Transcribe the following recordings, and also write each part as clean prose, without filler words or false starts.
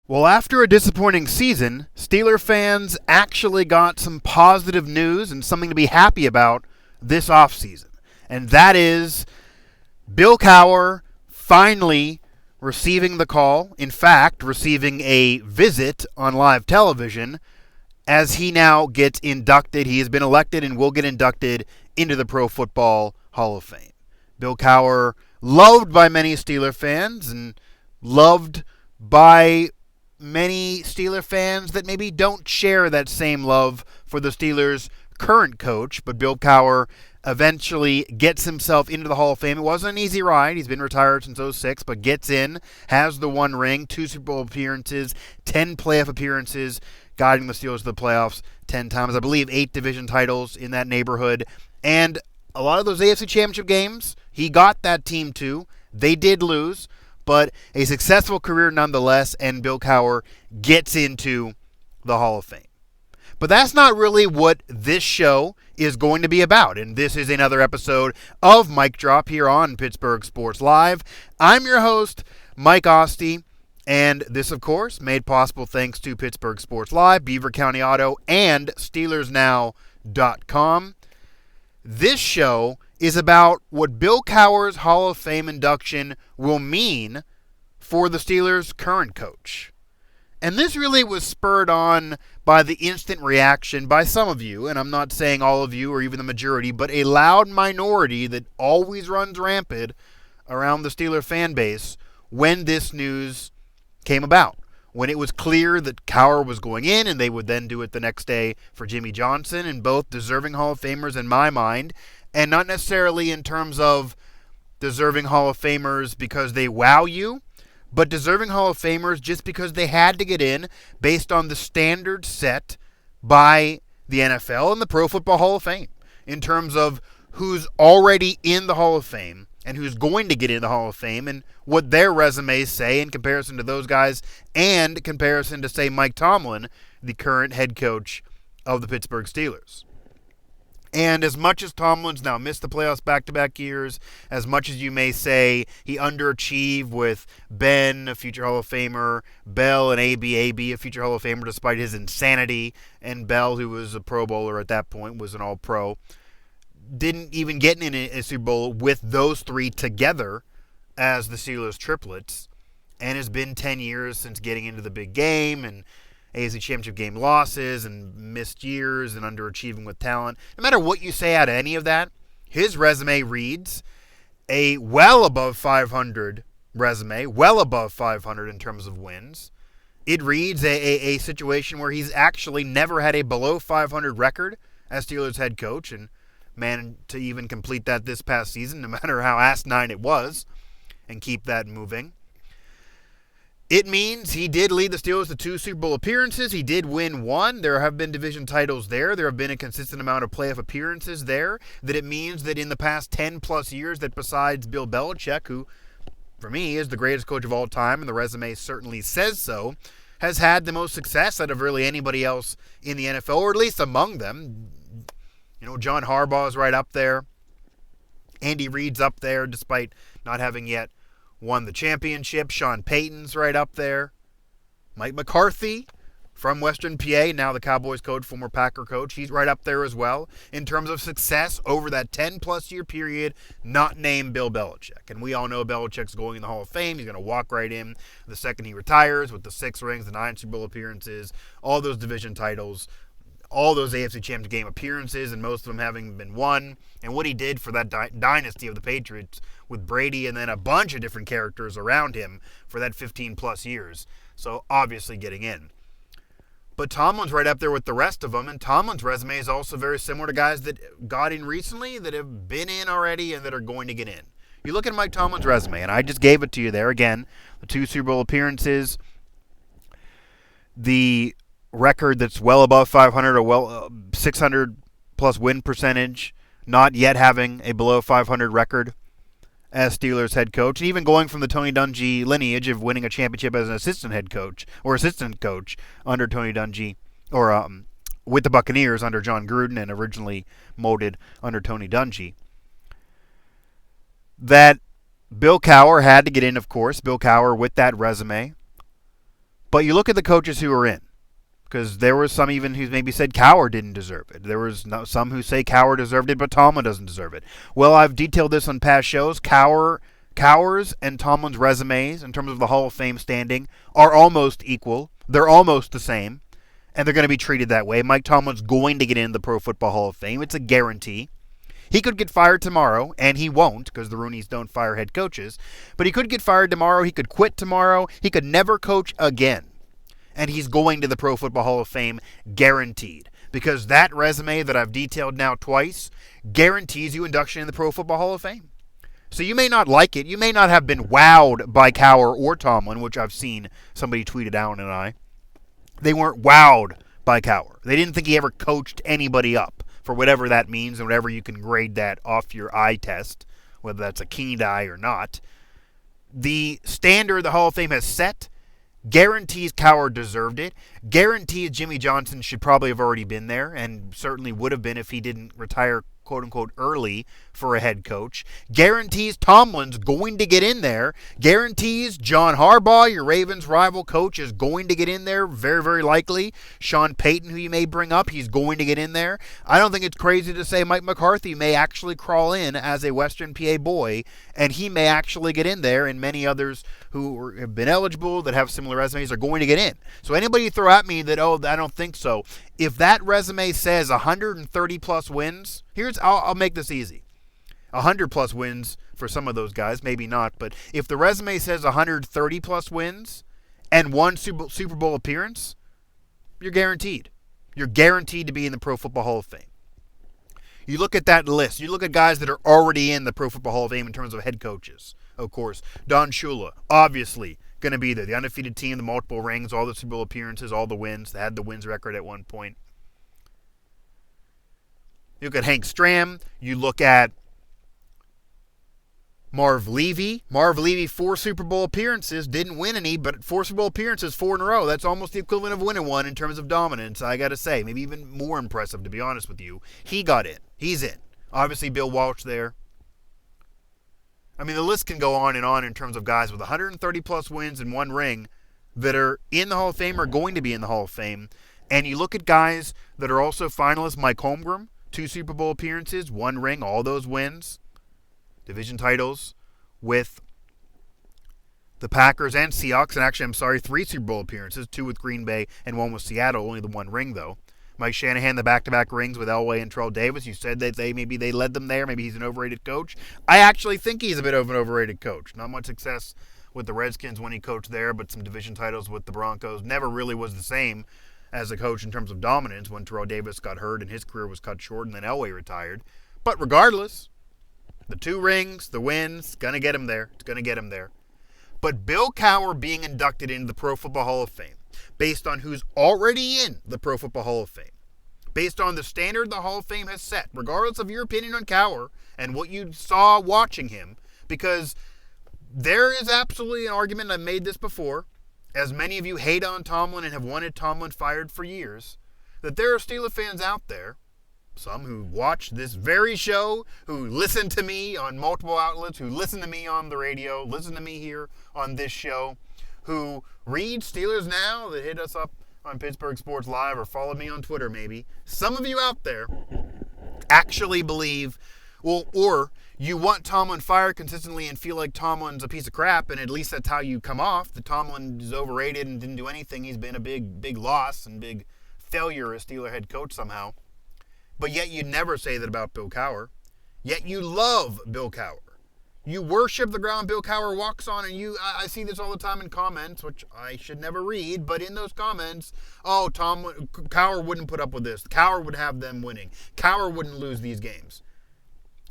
Well, after a disappointing season, Steeler fans actually got some positive news and something to be happy about this offseason. And that is Bill Cowher finally receiving the call, in fact, receiving a visit on live television as he now gets inducted. He has been elected and will get inducted into the Pro Football Hall of Fame. Bill Cowher, loved by many Steeler fans and loved by many Steeler fans that maybe don't share that same love for the Steelers' current coach, but Bill Cowher eventually gets himself into the Hall of Fame. It wasn't an easy ride. He's been retired since '06, but gets in, has the one ring, 2 Super Bowl appearances, 10 playoff appearances, guiding the Steelers to the playoffs 10 times. I believe 8 division titles in that neighborhood. And a lot of those AFC Championship games, he got that team to. They did lose, but a successful career nonetheless, and Bill Cowher gets into the Hall of Fame. But that's not really what this show is going to be about, and this is another episode of Mic Drop here on Pittsburgh Sports Live. I'm your host, Mike Asti, and this, of course, made possible thanks to Pittsburgh Sports Live, Beaver County Auto, and SteelersNow.com. This show is about what Bill Cowher's Hall of Fame induction will mean for the Steelers' current coach. And this really was spurred on by the instant reaction by some of you, and I'm not saying all of you or even the majority, but a loud minority that always runs rampant around the Steeler fan base when this news came about. When it was clear that Cowher was going in, and they would then do it the next day for Jimmy Johnson, and both deserving Hall of Famers in my mind, and not necessarily in terms of deserving Hall of Famers because they wow you, but deserving Hall of Famers just because they had to get in based on the standards set by the NFL and the Pro Football Hall of Fame in terms of who's already in the Hall of Fame and who's going to get in the Hall of Fame and what their resumes say in comparison to those guys and comparison to, say, Mike Tomlin, the current head coach of the Pittsburgh Steelers. And as much as Tomlin's now missed the playoffs back-to-back years, as much as you may say he underachieved with Ben, a future Hall of Famer, Bell and AB, a future Hall of Famer despite his insanity, and Bell, who was a Pro Bowler at that point, was an All-Pro, didn't even get in a Super Bowl with those three together as the Steelers triplets, and has been 10 years since getting into the big game, and AFC Championship game losses, and missed years, and underachieving with talent. No matter what you say out of any of that, his resume reads a well above 500 resume, well above 500 in terms of wins. It reads a situation where he's actually never had a below 500 record as Steelers head coach, and managed to even complete that this past season, no matter how asinine it was, and keep that moving. It means he did lead the Steelers to 2 Super Bowl appearances. He did win 1. There have been division titles there. There have been a consistent amount of playoff appearances there. That it means that in the past 10-plus years, that besides Bill Belichick, who, for me, is the greatest coach of all time, and the resume certainly says so, has had the most success out of really anybody else in the NFL, or at least among them. You know, John Harbaugh is right up there. Andy Reid's up there, despite not having yet won the championship. Sean Payton's right up there. Mike McCarthy from Western PA, now the Cowboys coach, former Packer coach, he's right up there as well in terms of success over that 10-plus year period, not named Bill Belichick. And we all know Belichick's going in the Hall of Fame. He's going to walk right in the second he retires with the 6 rings, the 9 Super Bowl appearances, all those division titles, all those AFC Championship game appearances, and most of them having been won, and what he did for that dynasty of the Patriots with Brady and then a bunch of different characters around him for that 15-plus years. So obviously getting in. But Tomlin's right up there with the rest of them, and Tomlin's resume is also very similar to guys that got in recently, that have been in already, and that are going to get in. You look at Mike Tomlin's resume, and I just gave it to you there again. The 2 Super Bowl appearances, the record that's well above 500 or well 600 plus win percentage, not yet having a below 500 record as Steelers head coach, and even going from the Tony Dungy lineage of winning a championship as an assistant head coach or assistant coach under Tony Dungy, or with the Buccaneers under John Gruden and originally molded under Tony Dungy. That Bill Cowher had to get in, of course. Bill Cowher with that resume But you look at the coaches who are in, because there was some even who maybe said Cowher didn't deserve it. There was some who say Cowher deserved it, but Tomlin doesn't deserve it. Well, I've detailed this on past shows. Cowher's and Tomlin's resumes, in terms of the Hall of Fame standing, are almost equal. They're almost the same, and they're going to be treated that way. Mike Tomlin's going to get in the Pro Football Hall of Fame. It's a guarantee. He could get fired tomorrow, and he won't, because the Rooneys don't fire head coaches. But he could get fired tomorrow. He could quit tomorrow. He could never coach again. And he's going to the Pro Football Hall of Fame, guaranteed. Because that resume that I've detailed now twice guarantees you induction in the Pro Football Hall of Fame. So you may not like it. You may not have been wowed by Cowher or Tomlin, which I've seen somebody tweeted Alan and I. They weren't wowed by Cowher. They didn't think he ever coached anybody up, for whatever that means and whatever you can grade that off your eye test, whether that's a keen eye or not. The standard the Hall of Fame has set guarantees Cowher deserved it. Guarantees Jimmy Johnson should probably have already been there, and certainly would have been if he didn't retire quote-unquote early for a head coach. Guarantees Tomlin's going to get in there. Guarantees John Harbaugh, your Ravens rival coach, is going to get in there, very, very likely. Sean Payton, who you may bring up, he's going to get in there. I don't think it's crazy to say Mike McCarthy may actually crawl in as a Western PA boy, and he may actually get in there, and many others who have been eligible, that have similar resumes, are going to get in. So anybody throw at me that, oh, I don't think so. If that resume says 130-plus wins, I'll make this easy. 100-plus wins for some of those guys, maybe not. But if the resume says 130-plus wins and one Super Bowl appearance, you're guaranteed. You're guaranteed to be in the Pro Football Hall of Fame. You look at that list. You look at guys that are already in the Pro Football Hall of Fame in terms of head coaches, of course. Don Shula, obviously, going to be there. The undefeated team, the multiple rings, all the Super Bowl appearances, all the wins. They had the wins record at one point. You look at Hank Stram. You look at Marv Levy. Marv Levy, 4 Super Bowl appearances. Didn't win any, but 4 Super Bowl appearances, 4 in a row. That's almost the equivalent of winning one in terms of dominance, I got to say. Maybe even more impressive, to be honest with you. He got in. He's in. Obviously, Bill Walsh there. I mean, the list can go on in terms of guys with 130-plus wins and 1 ring that are in the Hall of Fame or going to be in the Hall of Fame. And you look at guys that are also finalists. Mike Holmgren, 2 Super Bowl appearances, 1 ring, all those wins. Division titles with the Packers and Seahawks. And actually, 3 Super Bowl appearances, 2 with Green Bay and 1 with Seattle, only the 1 ring, though. Mike Shanahan, the back-to-back rings with Elway and Terrell Davis. You said that maybe they led them there. Maybe he's an overrated coach. I actually think he's a bit of an overrated coach. Not much success with the Redskins when he coached there, but some division titles with the Broncos. Never really was the same as a coach in terms of dominance when Terrell Davis got hurt and his career was cut short and then Elway retired. But regardless, the 2 rings, the wins, going to get him there. It's going to get him there. But Bill Cowher being inducted into the Pro Football Hall of Fame, based on who's already in the Pro Football Hall of Fame, based on the standard the Hall of Fame has set, regardless of your opinion on Cowher and what you saw watching him, because there is absolutely an argument, I've made this before, as many of you hate on Tomlin and have wanted Tomlin fired for years, that there are Steelers fans out there, some who watch this very show, who listen to me on multiple outlets, who listen to me on the radio, listen to me here on this show, who read Steelers Now, that hit us up on Pittsburgh Sports Live or follow me on Twitter maybe. Some of you out there actually believe, well, or you want Tomlin fired consistently and feel like Tomlin's a piece of crap, and at least that's how you come off, that Tomlin is overrated and didn't do anything. He's been a big loss and big failure as Steeler head coach somehow. But yet you never say that about Bill Cowher. Yet you love Bill Cowher. You worship the ground Bill Cowher walks on, and I see this all the time in comments, which I should never read, but in those comments, oh, Cowher wouldn't put up with this. Cowher would have them winning. Cowher wouldn't lose these games.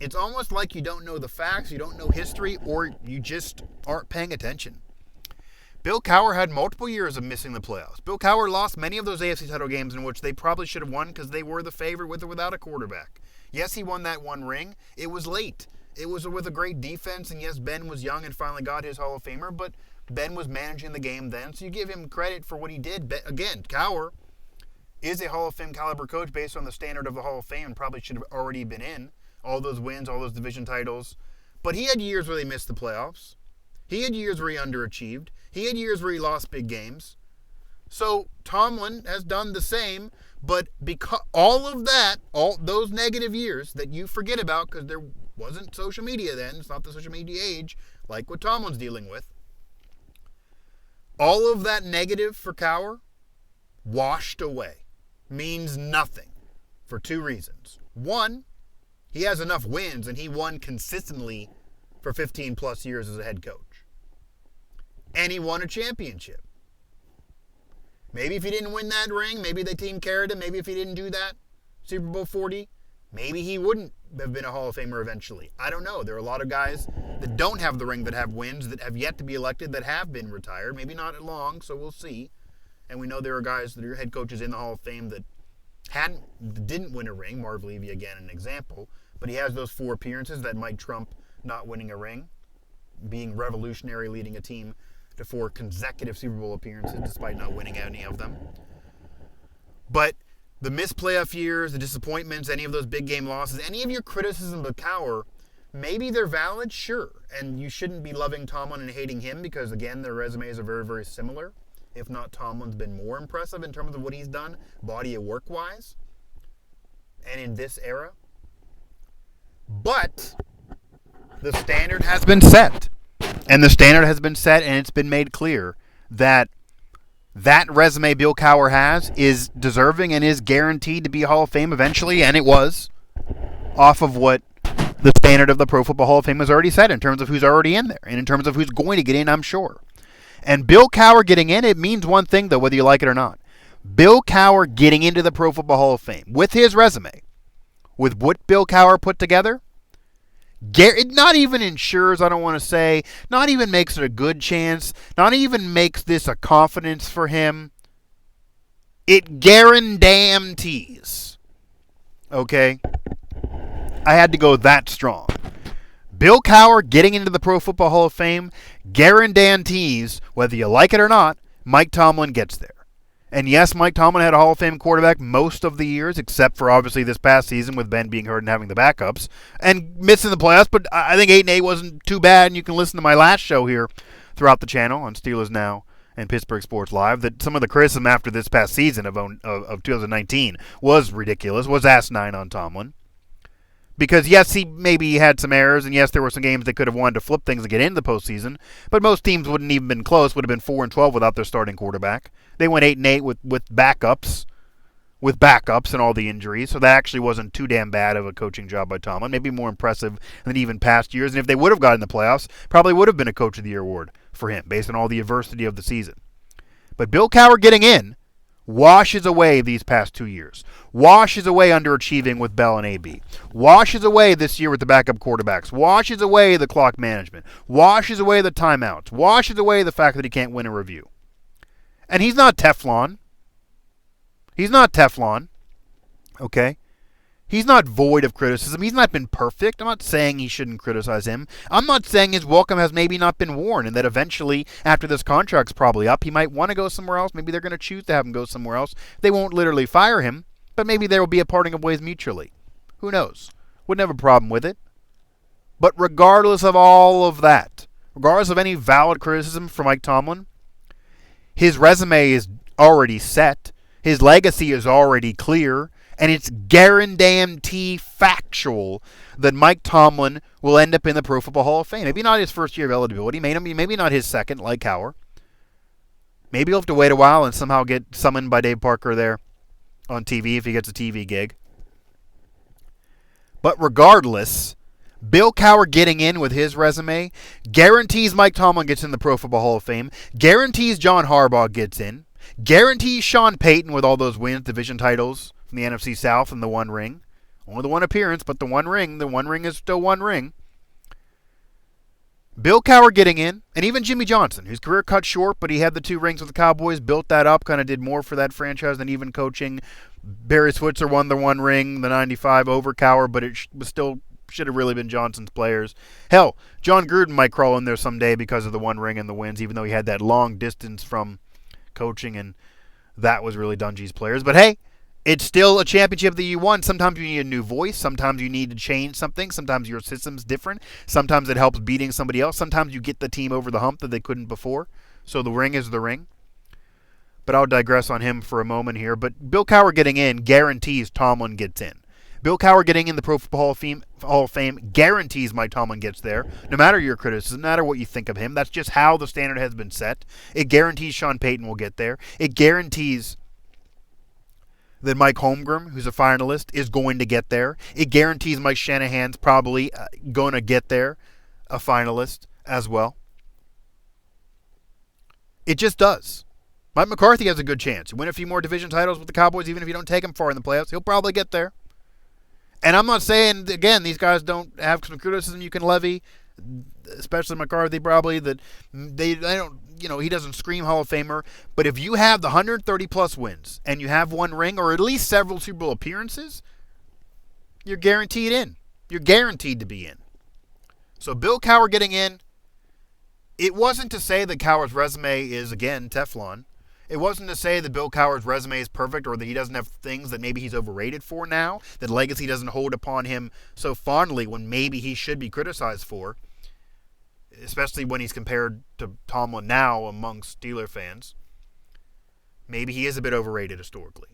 It's almost like you don't know the facts, you don't know history, or you just aren't paying attention. Bill Cowher had multiple years of missing the playoffs. Bill Cowher lost many of those AFC title games in which they probably should have won because they were the favorite with or without a quarterback. Yes, he won that 1 ring. It was late. It was with a great defense, and yes, Ben was young and finally got his Hall of Famer, but Ben was managing the game then, so you give him credit for what he did. Again, Cowher is a Hall of Fame caliber coach based on the standard of the Hall of Fame and probably should have already been in. All those wins, all those division titles. But he had years where they missed the playoffs. He had years where he underachieved. He had years where he lost big games. So Tomlin has done the same, but because all of that, all those negative years that you forget about because there wasn't social media then, it's not the social media age like what Tomlin's dealing with. All of that negative for Cowher washed away. Means nothing for two reasons. One, he has enough wins and he won consistently for 15 plus years as a head coach. And he won a championship. Maybe if he didn't win that ring, maybe the team carried him. Maybe if he didn't do that, Super Bowl 40, maybe he wouldn't have been a Hall of Famer eventually. I don't know. There are a lot of guys that don't have the ring that have wins, that have yet to be elected, that have been retired. Maybe not long, so we'll see. And we know there are guys that are head coaches in the Hall of Fame that didn't win a ring. Marv Levy, again, an example. But he has those 4 appearances that might trump not winning a ring, being revolutionary, leading a team to 4 consecutive Super Bowl appearances despite not winning any of them. But the missed playoff years, the disappointments, any of those big game losses, any of your criticism of Cowher, maybe they're valid, sure. And you shouldn't be loving Tomlin and hating him because, again, their resumes are very, very similar. If not, Tomlin's been more impressive in terms of what he's done, body of work-wise, and in this era. But the standard has been set. And the standard has been set, and it's been made clear that that resume Bill Cowher has is deserving and is guaranteed to be Hall of Fame eventually, and it was, off of what the standard of the Pro Football Hall of Fame has already said in terms of who's already in there, and in terms of who's going to get in, I'm sure. And Bill Cowher getting in, it means one thing, though, whether you like it or not. Bill Cowher getting into the Pro Football Hall of Fame with his resume, with what Bill Cowher put together, it not even ensures, I don't want to say, not even makes it a good chance, not even makes this a confidence for him. It guarantees. Okay? I had to go that strong. Bill Cowher getting into the Pro Football Hall of Fame guarantees, whether you like it or not, Mike Tomlin gets there. And yes, Mike Tomlin had a Hall of Fame quarterback most of the years, except for obviously this past season with Ben being hurt and having the backups and missing the playoffs. But I think 8-8 wasn't too bad. And you can listen to my last show here throughout the channel on Steelers Now and Pittsburgh Sports Live. That some of the criticism after this past season of 2019 was ridiculous, was asinine on Tomlin. Because yes, he maybe had some errors, and yes, there were some games they could have wanted to flip things and get into the postseason. But most teams wouldn't even been close. Would have been 4-12 without their starting quarterback. They went 8-8 with backups, and all the injuries. So that actually wasn't too damn bad of a coaching job by Tomlin. Maybe more impressive than even past years. And if they would have gotten the playoffs, probably would have been a Coach of the Year award for him, based on all the adversity of the season. But Bill Cowher getting in washes away these past 2 years. Washes away underachieving with Bell and AB. Washes away this year with the backup quarterbacks. Washes away the clock management. Washes away the timeouts. Washes away the fact that he can't win a review. And he's not Teflon. He's not Teflon. Okay? He's not void of criticism. He's not been perfect. I'm not saying he shouldn't criticize him. I'm not saying his welcome has maybe not been worn and that eventually, after this contract's probably up, he might want to go somewhere else. Maybe they're going to choose to have him go somewhere else. They won't literally fire him, but maybe there will be a parting of ways mutually. Who knows? Wouldn't have a problem with it. But regardless of all of that, regardless of any valid criticism from Mike Tomlin, his resume is already set. His legacy is already clear. And it's guarantee factual that Mike Tomlin will end up in the Pro Football Hall of Fame. Maybe not his first year of eligibility. Maybe not his second, like Cowher. Maybe he'll have to wait a while and somehow get summoned by Dave Parker there on TV if he gets a TV gig. But regardless, Bill Cowher getting in with his resume guarantees Mike Tomlin gets in the Pro Football Hall of Fame, guarantees John Harbaugh gets in, guarantees Sean Payton with all those wins, division titles from the NFC South and the one ring. Only the one appearance, but the one ring is still one ring. Bill Cowher getting in, and even Jimmy Johnson, whose career cut short, but he had the 2 rings with the Cowboys, built that up, kind of did more for that franchise than even coaching. Barry Switzer won the one ring, the 95 over Cowher, but it was still should have really been Johnson's players. Hell, John Gruden might crawl in there someday because of the one ring and the wins, even though he had that long distance from coaching, and that was really Dungy's players. But hey, it's still a championship that you won. Sometimes you need a new voice. Sometimes you need to change something. Sometimes your system's different. Sometimes it helps beating somebody else. Sometimes you get the team over the hump that they couldn't before. So the ring is the ring. but I'll digress on him for a moment here. But Bill Cowher getting in guarantees Tomlin gets in. Bill Cowher getting in the Pro Football Hall of Fame guarantees Mike Tomlin gets there, no matter your criticism, no matter what you think of him. That's just how the standard has been set. It guarantees Sean Payton will get there. It guarantees that Mike Holmgren, who's a finalist, is going to get there. It guarantees Mike Shanahan's probably going to get there, a finalist as well. It just does. Mike McCarthy has a good chance. He'll win a few more division titles with the Cowboys, even if you don't take him far in the playoffs. He'll probably get there. And I'm not saying, again, these guys don't have some criticism you can levy, especially McCarthy probably, that they don't, he doesn't scream Hall of Famer. But if you have the 130-plus wins and you have one ring or at least several Super Bowl appearances, you're guaranteed in. You're guaranteed to be in. So Bill Cowher getting in, it wasn't to say that Cowher's resume is, again, Teflon. It wasn't to say that Bill Cowher's resume is perfect or that he doesn't have things that maybe he's overrated for now, that legacy doesn't hold upon him so fondly when maybe he should be criticized for, especially when he's compared to Tomlin now amongst Steeler fans. Maybe he is a bit overrated historically.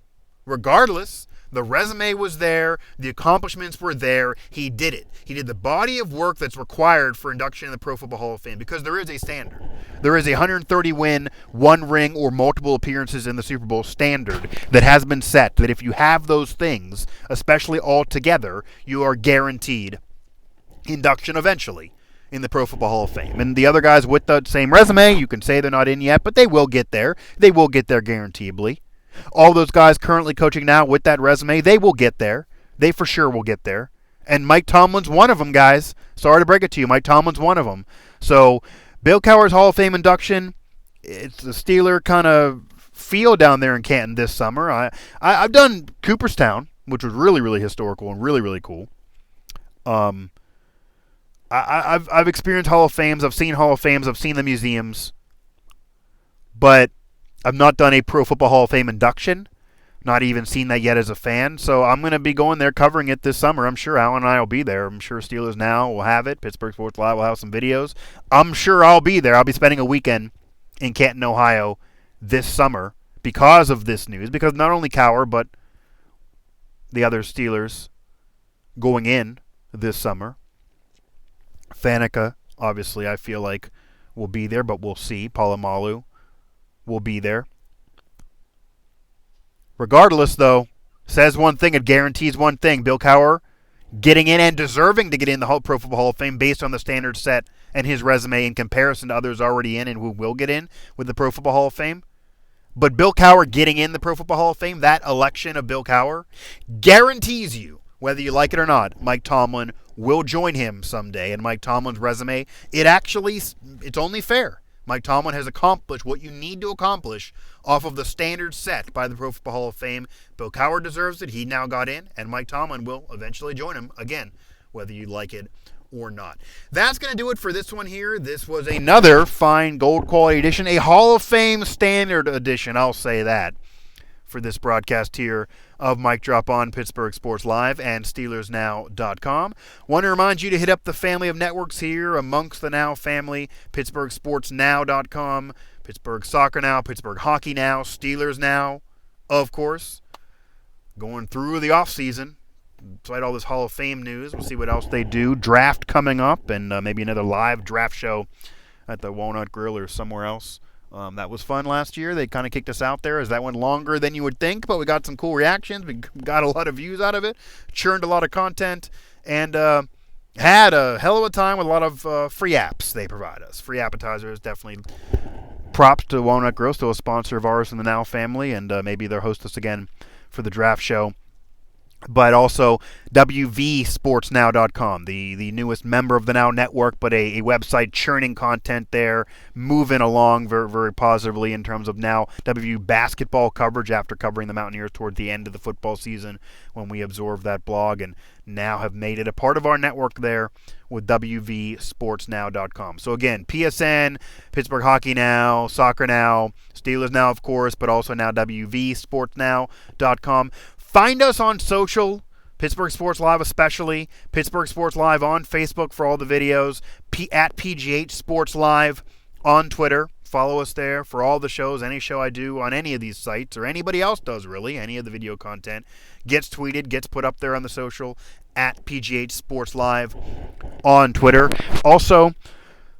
Regardless, the resume was there. The accomplishments were there. He did it. He did the body of work that's required for induction in the Pro Football Hall of Fame because there is a standard. There is a 130-win, one ring, or multiple appearances in the Super Bowl standard that has been set that if you have those things, especially all together, you are guaranteed induction eventually in the Pro Football Hall of Fame. And the other guys with the same resume, you can say they're not in yet, but they will get there. They will get there guaranteedly. All those guys currently coaching now with that resume, they will get there. They for sure will get there. And Mike Tomlin's one of them, guys. Sorry to break it to you. Mike Tomlin's one of them. So Bill Cowher's Hall of Fame induction, it's the Steeler kind of feel down there in Canton this summer. I've done Cooperstown, which was really, really historical and really, really cool. I've experienced Hall of Fames. I've seen Hall of Fames. I've seen the museums. But I've not done a Pro Football Hall of Fame induction. Not even seen that yet as a fan. So I'm going to be going there covering it this summer. I'm sure Alan and I will be there. I'm sure Steelers Now will have it. Pittsburgh Sports Live will have some videos. I'm sure I'll be there. I'll be spending a weekend in Canton, Ohio this summer because of this news. Because not only Cowher, but the other Steelers going in this summer. Faneca, obviously, I feel like will be there, but we'll see. Polamalu will be there. Regardless, though, says one thing, it guarantees one thing. Bill Cowher getting in and deserving to get in the Pro Football Hall of Fame based on the standards set and his resume in comparison to others already in and who will get in with the Pro Football Hall of Fame. But Bill Cowher getting in the Pro Football Hall of Fame, that election of Bill Cowher, guarantees you, whether you like it or not, Mike Tomlin will join him someday. And Mike Tomlin's resume, it's only fair. Mike Tomlin has accomplished what you need to accomplish off of the standards set by the Pro Football Hall of Fame. Bill Cowher deserves it. He now got in, and Mike Tomlin will eventually join him again, whether you like it or not. That's going to do it for this one here. This was another fine gold quality edition, a Hall of Fame standard edition, I'll say that, for this broadcast here of Mike Drop on Pittsburgh Sports Live and SteelersNow.com. Want to remind you to hit up the family of networks here amongst the Now family, PittsburghSportsNow.com, Pittsburgh Soccer Now, Pittsburgh Hockey Now, Steelers Now, of course. Going through the offseason, despite all this Hall of Fame news, we'll see what else they do. Draft coming up, and maybe another live draft show at the Walnut Grill or somewhere else. That was fun last year. They kind of kicked us out there as that went longer than you would think, but we got some cool reactions. We got a lot of views out of it, churned a lot of content, and had a hell of a time with a lot of free apps they provide us. Free appetizers, definitely props to Walnut Grill, still a sponsor of ours in the Now family, and maybe they'll host us again for the draft show. But also WVSportsNow.com, the newest member of the Now Network, but a website churning content there, moving along very, very positively in terms of now WV basketball coverage after covering the Mountaineers toward the end of the football season when we absorbed that blog, and now have made it a part of our network there with WVSportsNow.com. So again, PSN, Pittsburgh Hockey Now, Soccer Now, Steelers Now, of course, but also now WVSportsNow.com. Find us on social, Pittsburgh Sports Live especially, Pittsburgh Sports Live on Facebook for all the videos, at PGH Sports Live on Twitter Follow us there for all the shows. Any show I do on any of these sites, or anybody else does really, any of the video content, gets tweeted, gets put up there on the social, at PGH Sports Live on Twitter. Also,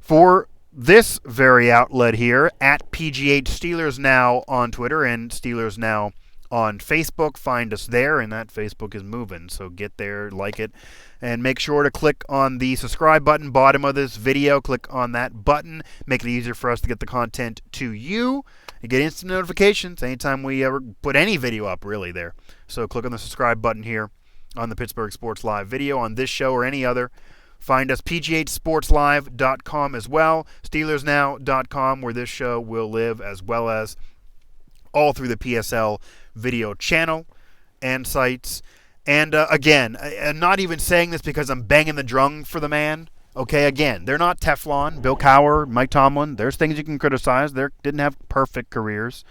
for this very outlet here, at PGH Steelers Now on Twitter and Steelers Now on Facebook. Find us there, and that Facebook is moving, so get there, like it, and make sure to click on the subscribe button, bottom of this video. Click on that button. Make it easier for us to get the content to you. You get instant notifications anytime we ever put any video up, really, there. So click on the subscribe button here on the Pittsburgh Sports Live video on this show or any other. Find us pghsportslive.com as well, steelersnow.com, where this show will live, as well as all through the PSL video channel and sites. And again, I'm not even saying this because I'm banging the drum for the man. Okay, again, they're not Teflon. Bill Cowher, Mike Tomlin, there's things you can criticize. They didn't have perfect careers.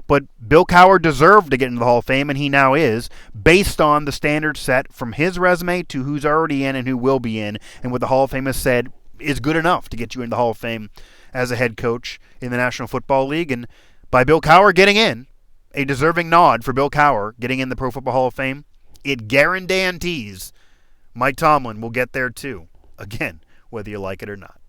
But Bill Cowher deserved to get into the Hall of Fame, and he now is, based on the standards set from his resume to who's already in and who will be in, and what the Hall of Fame has said is good enough to get you into the Hall of Fame as a head coach in the National Football League. And by Bill Cowher getting in, a deserving nod for Bill Cowher getting in the Pro Football Hall of Fame, it guarantees Mike Tomlin will get there too. Again, whether you like it or not.